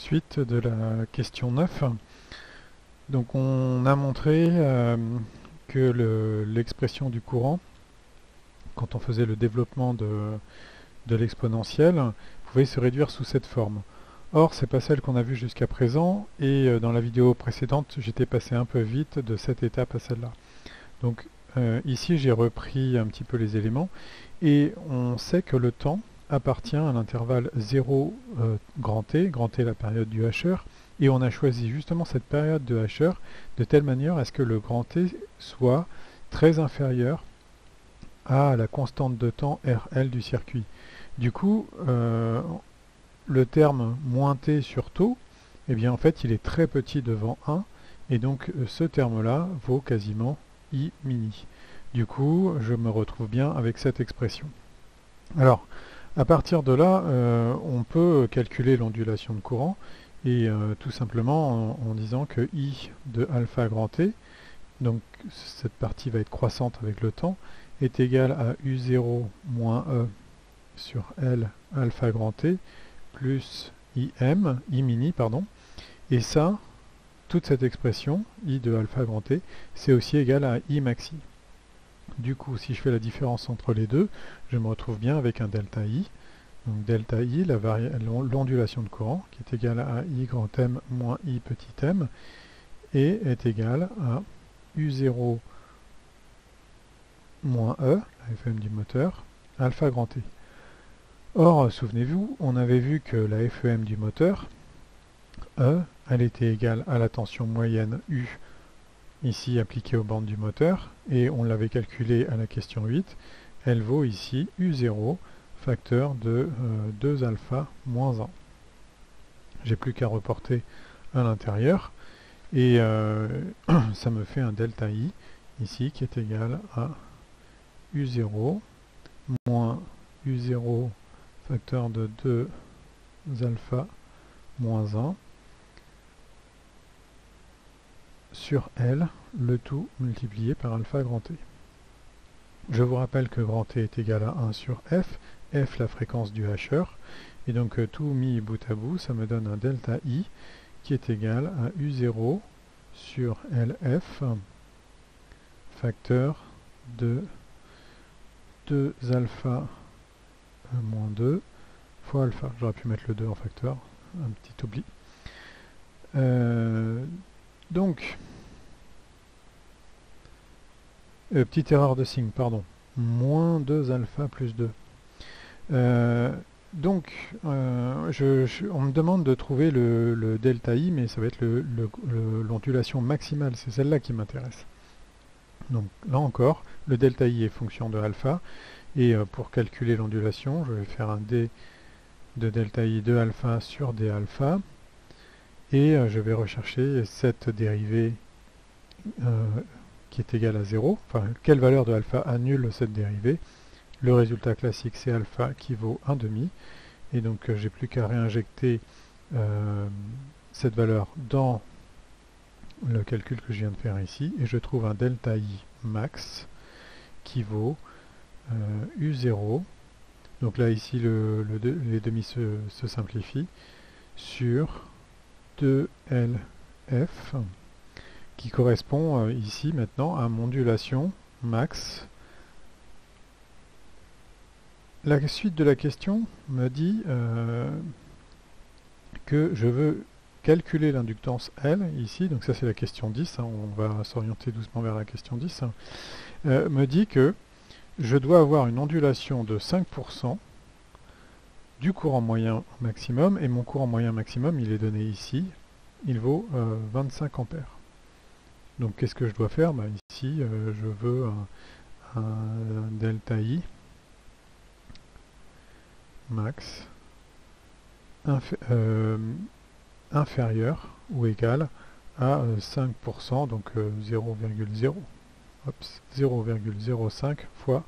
Suite de la question 9. Donc on a montré que l'expression du courant, quand on faisait le développement de l'exponentielle, pouvait se réduire sous cette forme. Or, c'est pas celle qu'on a vue jusqu'à présent, et dans la vidéo précédente, j'étais passé un peu vite de cette étape à celle-là. Donc ici, j'ai repris un petit peu les éléments, et on sait que le temps appartient à l'intervalle 0 grand T la période du hacheur, et on a choisi justement cette période de hacheur de telle manière à ce que le grand T soit très inférieur à la constante de temps RL du circuit. Du coup, le terme moins T sur taux, eh bien en fait il est très petit devant 1, et donc ce terme-là vaut quasiment I mini. Du coup, je me retrouve bien avec cette expression. Alors, à partir de là, on peut calculer l'ondulation de courant, et tout simplement en disant que I de alpha grand T, donc cette partie va être croissante avec le temps, est égale à U0 moins E sur L alpha grand T plus I mini, pardon, et ça, toute cette expression, I de alpha grand T, c'est aussi égal à I maxi. Du coup, si je fais la différence entre les deux, je me retrouve bien avec un delta I. Donc delta I, l'ondulation de courant, qui est égale à I grand M moins I petit m, et est égale à U0 moins E, la FEM du moteur, alpha grand T. Or, souvenez-vous, on avait vu que la FEM du moteur, E, elle était égale à la tension moyenne U, ici appliquée aux bandes du moteur, et on l'avait calculé à la question 8, elle vaut ici U0, facteur de 2 alpha moins 1. J'ai plus qu'à reporter à l'intérieur, et ça me fait un delta I, ici, qui est égal à U0 moins U0 facteur de 2 alpha moins 1 sur L, le tout multiplié par alpha grand T. Je vous rappelle que grand T est égal à 1 sur F, F la fréquence du hacheur, et donc tout mis bout à bout, ça me donne un delta I qui est égal à U0 sur LF, facteur de 2 alpha moins 2 fois alpha. J'aurais pu mettre le 2 en facteur, un petit oubli. Donc, petite erreur de signe, pardon. Moins 2 alpha plus 2. Donc, on me demande de trouver le delta I, mais ça va être l'ondulation maximale. C'est celle-là qui m'intéresse. Donc, là encore, le delta I est fonction de alpha. Et pour calculer l'ondulation, je vais faire un D de delta I de alpha sur D alpha. Et je vais rechercher cette dérivée qui est égale à 0. Enfin, quelle valeur de alpha annule cette dérivée? Le résultat classique, c'est alpha qui vaut 1,5. Et donc, j'ai plus qu'à réinjecter cette valeur dans le calcul que je viens de faire ici. Et je trouve un delta I max qui vaut U0. Donc là, ici, les demi se simplifient sur 2LF, qui correspond ici maintenant à mon ondulation max. La suite de la question me dit que je veux calculer l'inductance L, ici, donc ça c'est la question 10, hein, on va s'orienter doucement vers la question 10, me dit que je dois avoir une ondulation de 5% du courant moyen maximum, et mon courant moyen maximum, il est donné ici, il vaut 25 ampères. Donc qu'est-ce que je dois faire? Ici, je veux un delta I max inférieur ou égal à 5%, donc 0,05 fois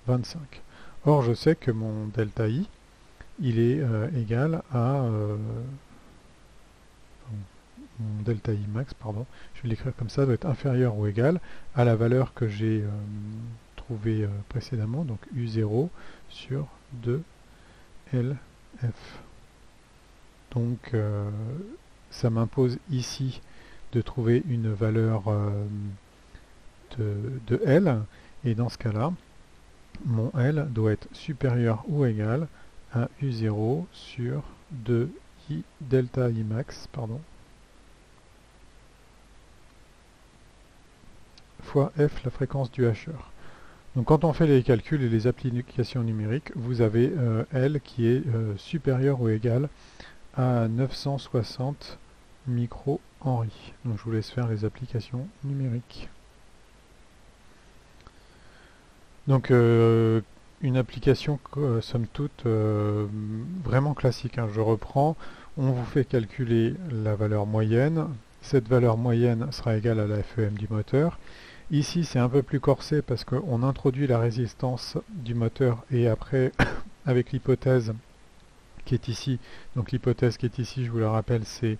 25. Or, je sais que mon delta I, il est égal à mon delta I max, pardon, je vais l'écrire comme ça, doit être inférieur ou égal à la valeur que j'ai trouvée précédemment, donc U0 sur 2 LF. Donc ça m'impose ici de trouver une valeur de L, et dans ce cas-là, mon L doit être supérieur ou égal à U0 sur 2I delta I max, pardon, fois F, la fréquence du hacheur. Donc quand on fait les calculs et les applications numériques, vous avez L qui est supérieur ou égal à 960 micro-Henri. Donc je vous laisse faire les applications numériques. Donc une application somme toute vraiment classique, hein. Je reprends, on vous fait calculer la valeur moyenne. Cette valeur moyenne sera égale à la FEM du moteur. Ici c'est un peu plus corsé parce qu'on introduit la résistance du moteur et après avec l'hypothèse qui est ici, donc l'hypothèse qui est ici, je vous la rappelle, c'est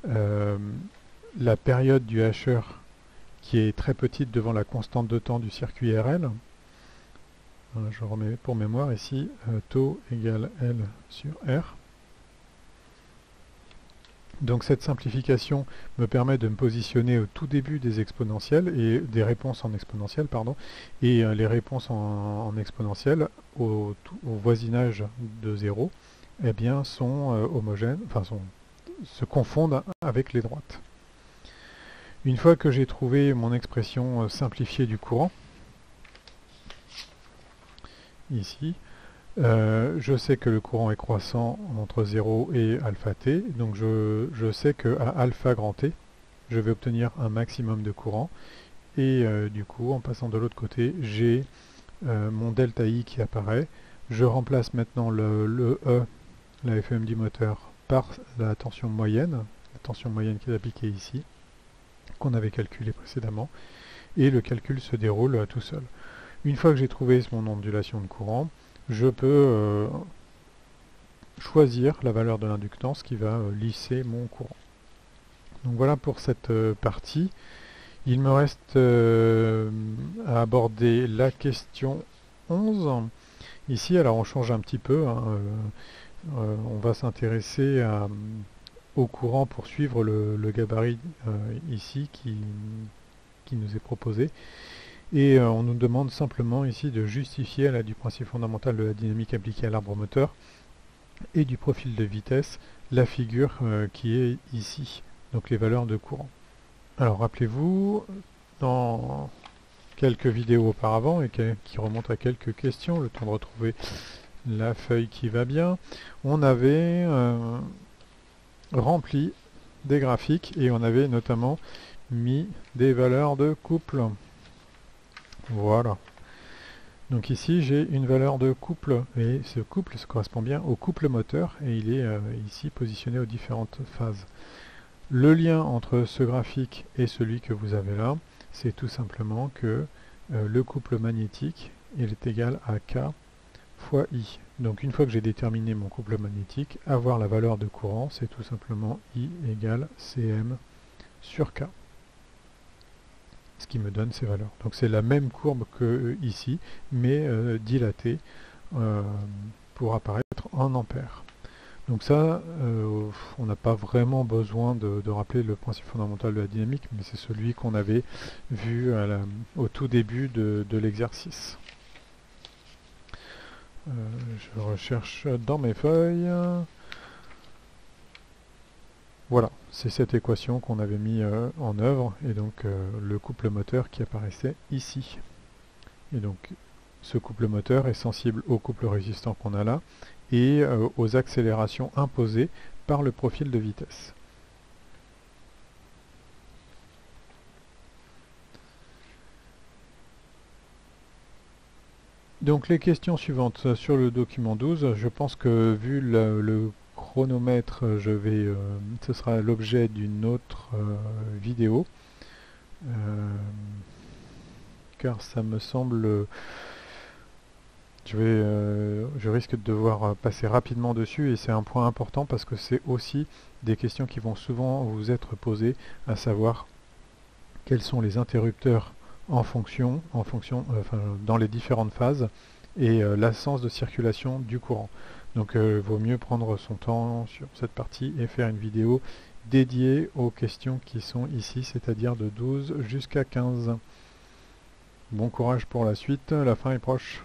la période du hacheur qui est très petite devant la constante de temps du circuit RL. Je remets pour mémoire ici, taux égale L sur R. Donc cette simplification me permet de me positionner au tout début des exponentielles et des réponses en exponentielle, pardon, et les réponses en exponentielle au voisinage de 0, eh bien sont homogènes, enfin se confondent avec les droites. Une fois que j'ai trouvé mon expression simplifiée du courant, ici, je sais que le courant est croissant entre 0 et alpha t, donc je sais qu'à alpha grand t, je vais obtenir un maximum de courant, et du coup, en passant de l'autre côté, j'ai mon delta I qui apparaît. Je remplace maintenant le E, la FEM du moteur, par la tension moyenne qui est appliquée ici, qu'on avait calculé précédemment, et le calcul se déroule tout seul. Une fois que j'ai trouvé mon ondulation de courant, je peux choisir la valeur de l'inductance qui va lisser mon courant. Donc voilà pour cette partie. Il me reste à aborder la question 11. Ici, alors on change un petit peu, hein, on va s'intéresser au courant pour suivre le gabarit ici qui nous est proposé. Et on nous demande simplement ici de justifier à l'aide du principe fondamental de la dynamique appliquée à l'arbre moteur et du profil de vitesse la figure qui est ici, donc les valeurs de courant. Alors rappelez-vous, dans quelques vidéos auparavant et qui remontent à quelques questions, le temps de retrouver la feuille qui va bien, on avait rempli des graphiques et on avait notamment mis des valeurs de couple. Voilà. Donc ici j'ai une valeur de couple et ce couple correspond bien au couple moteur et il est ici positionné aux différentes phases. Le lien entre ce graphique et celui que vous avez là, c'est tout simplement que le couple magnétique il est égal à K fois I. Donc une fois que j'ai déterminé mon couple magnétique, avoir la valeur de courant, c'est tout simplement I égale Cm sur K. Ce qui me donne ces valeurs. Donc c'est la même courbe que ici, mais dilatée pour apparaître en ampères. Donc ça, on n'a pas vraiment besoin de rappeler le principe fondamental de la dynamique, mais c'est celui qu'on avait vu au tout début de l'exercice. Je recherche dans mes feuilles. Voilà, c'est cette équation qu'on avait mis en œuvre, et donc le couple moteur qui apparaissait ici. Et donc ce couple moteur est sensible au couple résistant qu'on a là, et aux accélérations imposées par le profil de vitesse. Donc les questions suivantes sur le document 12, je pense que vu le chronomètre, ce sera l'objet d'une autre vidéo, car ça me semble, je risque de devoir passer rapidement dessus, et c'est un point important parce que c'est aussi des questions qui vont souvent vous être posées, à savoir quels sont les interrupteurs dans les différentes phases, et l'absence de circulation du courant. Donc il vaut mieux prendre son temps sur cette partie et faire une vidéo dédiée aux questions qui sont ici, c'est-à-dire de 12 jusqu'à 15. Bon courage pour la suite, la fin est proche.